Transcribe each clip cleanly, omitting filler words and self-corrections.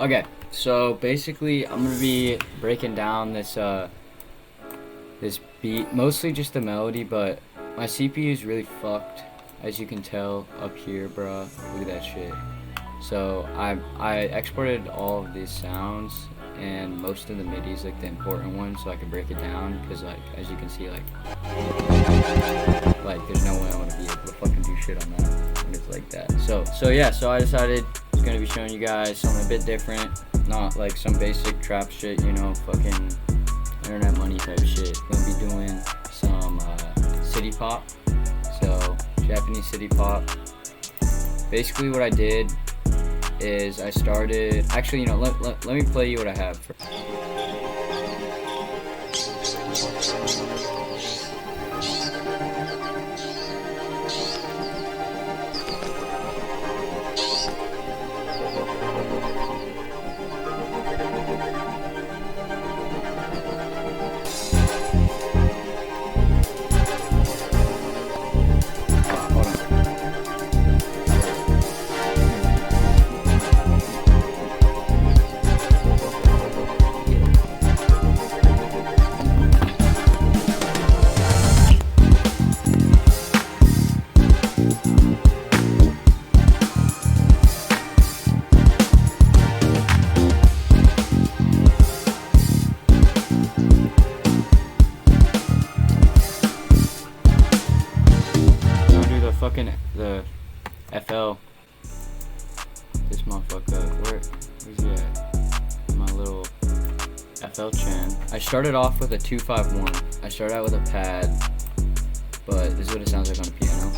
Okay, so basically I'm gonna be breaking down this this beat, mostly just the melody, but my CPU is really fucked, as you can tell up here, bruh. Look at that shit. So I exported all of these sounds and most of the MIDIs, like the important ones, so I can break it down. Cause like as you can see, like there's no way I want to be able to fucking do shit on that when it's like that. So yeah, so I decided I was gonna be showing you guys something a bit different, not like some basic trap shit, you know, fucking internet money type shit. We're gonna be doing some city pop, so Japanese city pop. Basically what I did is I started, actually, you know, let me play you what I have first. Fucking the FL. This motherfucker. Where's he at? My little FL chan. I started off with a 251. I started out with a pad, but this is what it sounds like on a piano.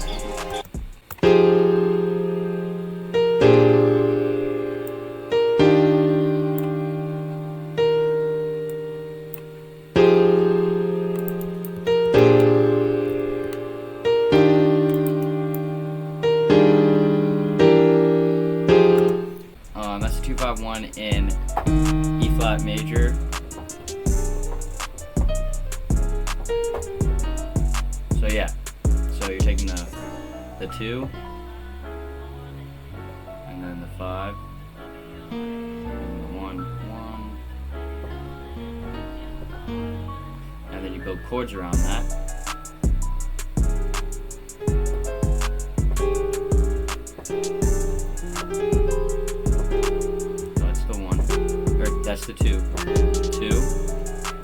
That's a 251 in E flat major. So yeah, so you're taking the 2, and then the 5, and the 1, and then you build chords around that. That's the 2,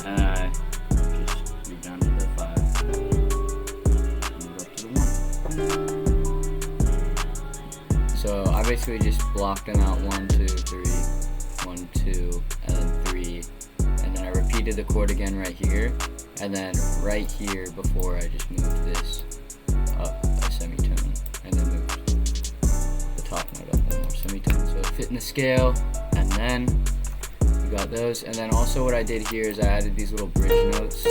and I just move down to the 5, move up to the 1. So I basically just blocked them out 1, 2, 3, 1, 2, and then 3, and then I repeated the chord again right here, and then right here before I just moved this up a semitone, and then moved the top note up 1 more semitone, so it fit in the scale, and then got those. And then also what I did here is I added these little bridge notes,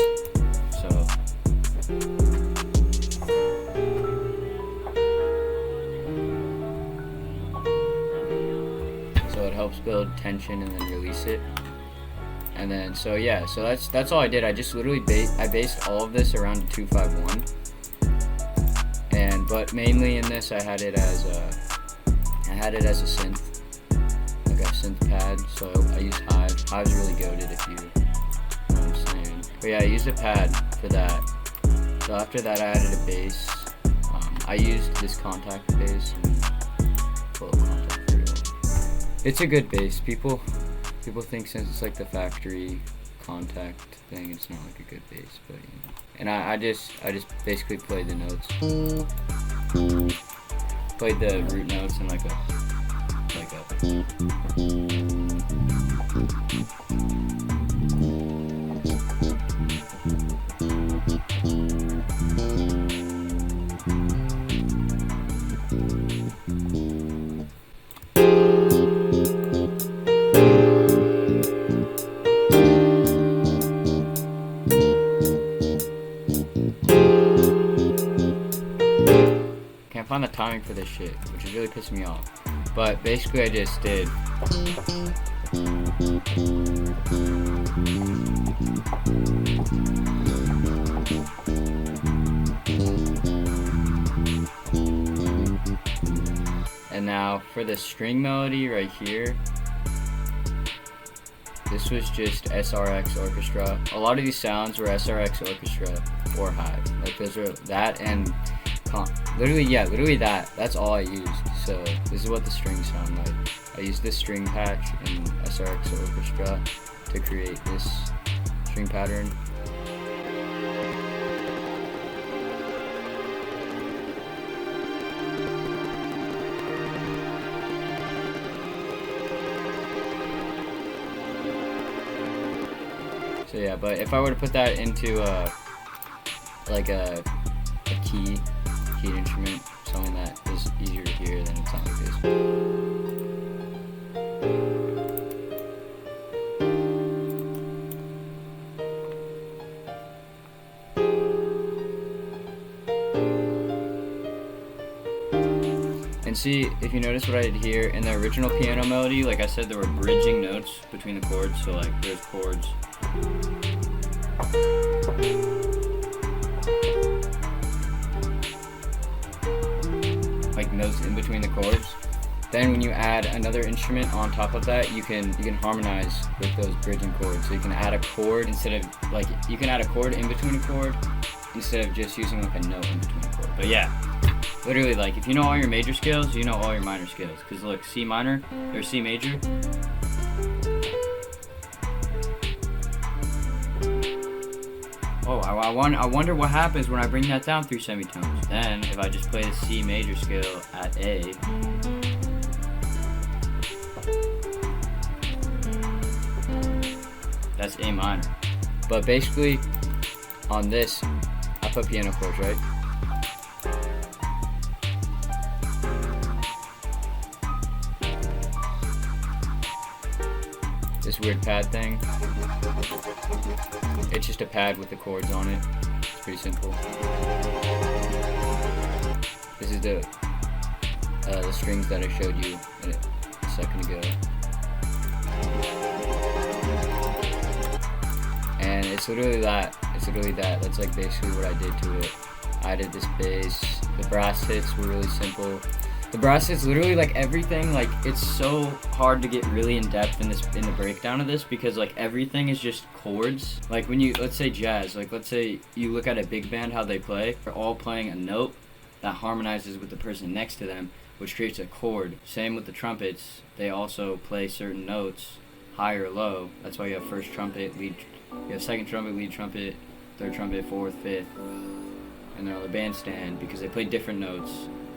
so it helps build tension and then release it. And then so yeah, so that's all I did. I just literally based all of this around a 251, and but mainly in this I had it as a synth, like a synth pad, so I used Hive. Hive's really goated, if you know what I'm saying. But yeah, I used a pad for that. So after that I added a bass. I used this contact bass and full contact for real. It's a good bass. People think since it's like the factory contact thing, it's not like a good bass, but you know. And I just basically played the notes. Played the root notes and like a can't find the timing for this shit, which is really pissing me off. But basically I just did And now for the string melody right here, this was just SRX Orchestra. A lot of these sounds were SRX Orchestra or Hive. Like those are that and literally that. That's all I used. So this is what the strings sound like. I used this string patch in SRX Orchestra to create this string pattern. So yeah, but if I were to put that into like a keyed instrument, something that is easier to hear, then it sounds like this. And see, if you notice what I did here, in the original piano melody, like I said, there were bridging notes between the chords, so like there's chords. Like notes in between the chords. Then when you add another instrument on top of that, you can harmonize with those bridging chords. So you can add a chord instead of like you can add a chord in between a chord instead of just using like a note in between a chord. But yeah, literally like if you know all your major scales, you know all your minor scales. Cause look, C minor or C major. Oh, I wonder what happens when I bring that down 3 semitones. Then, if I just play the C major scale at A, that's A minor. But basically, on this, I put piano chords, right? This weird pad thing. It's just a pad with the chords on it. It's pretty simple. This is the strings that I showed you a second ago. And it's literally that. That's like basically what I did to it. I added this bass. The brass hits were really simple. The brass hits, literally like everything, like it's so hard to get really in depth in the breakdown of this because like everything is just chords. Like when you, let's say jazz, like let's say you look at a big band, how they play, they're all playing a note that harmonizes with the person next to them, which creates a chord. Same with the trumpets, they also play certain notes, high or low. That's why you have first trumpet, lead, you have second trumpet, lead trumpet, third trumpet, fourth, fifth, and they're on the bandstand because they play different notes.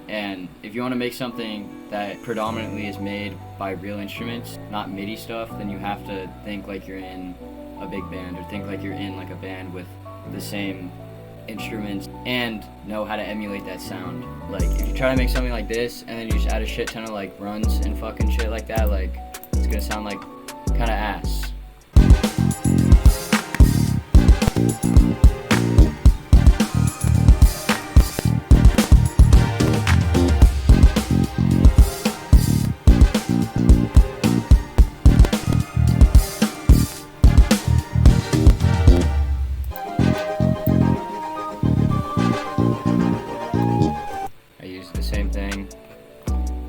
And if you want to make something that predominantly is made by real instruments, not MIDI stuff, then you have to think like you're in a big band or think like you're in like a band with the same instruments and know how to emulate that sound. Like if you try to make something like this and then you just add a shit ton of like runs and fucking shit like that, like it's gonna sound like kind of ass.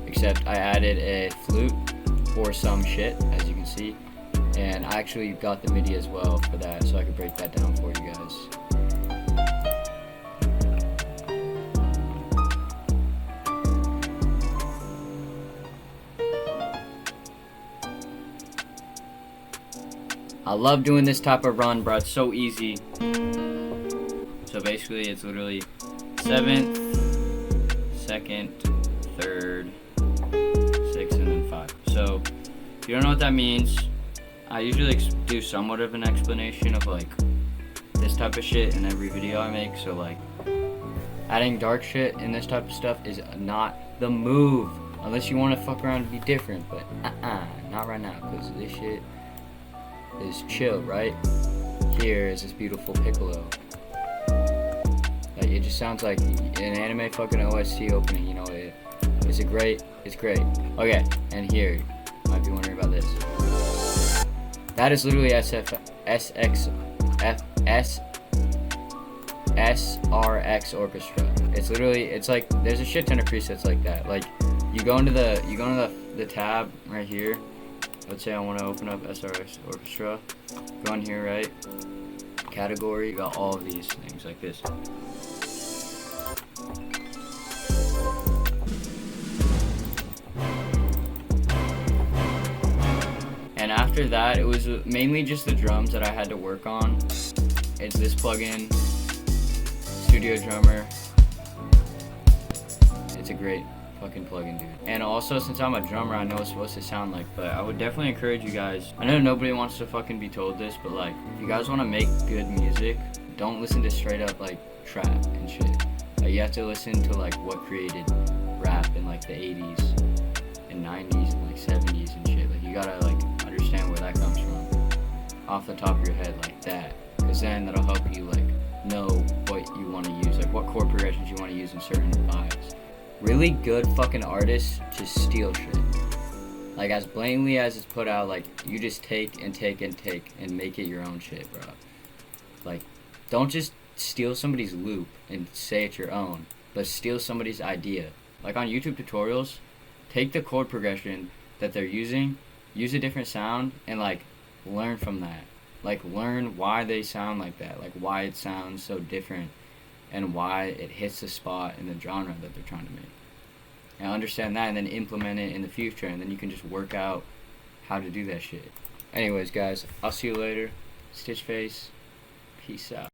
Except I added a flute or some shit, as you can see, and I actually got the MIDI as well for that, so I could break that down for you guys. I love doing this type of run, bro. It's so easy. So basically, it's literally 7th, 2nd, 3rd, 6th, and then 5. So if you don't know what that means, I usually do somewhat of an explanation of like this type of shit in every video I make. So like adding dark shit in this type of stuff is not the move unless you want to fuck around and be different. But not right now, because this shit is chill. Right here is this beautiful piccolo. Like it just sounds like an anime fucking OST opening, you know. It's great. Okay, and here, you might be wondering about this. That is literally SRX Orchestra. It's literally, it's like there's a shit ton of presets like that. Like you go into the tab right here, let's say I want to open up SRX Orchestra. Go on here, right? Category, you got all of these things like this. And after that, it was mainly just the drums that I had to work on. It's this plugin, Studio Drummer. It's a great fucking plugin, dude. And also, since I'm a drummer, I know it's supposed to sound like, but I would definitely encourage you guys. I know nobody wants to fucking be told this, but like, if you guys want to make good music, don't listen to straight up like trap and shit. Like, you have to listen to like what created rap in like the 80s and 90s and like 70s and shit. Like, you gotta like understand where that comes from off the top of your head like that, because then that'll help you like know what you want to use, like what chord progressions you want to use in certain vibes. Really good fucking artists just steal shit. Like, as blatantly as it's put out, like, you just take and take and take and make it your own shit, bro. Like, don't just steal somebody's loop and say it's your own, but steal somebody's idea. Like, on YouTube tutorials, take the chord progression that they're using, use a different sound, and like learn from that. Like, learn why they sound like that, like why it sounds so different and why it hits the spot in the genre that they're trying to make. And understand that and then implement it in the future, and then you can just work out how to do that shit. Anyways, guys, I'll see you later. Stitch Face, peace out.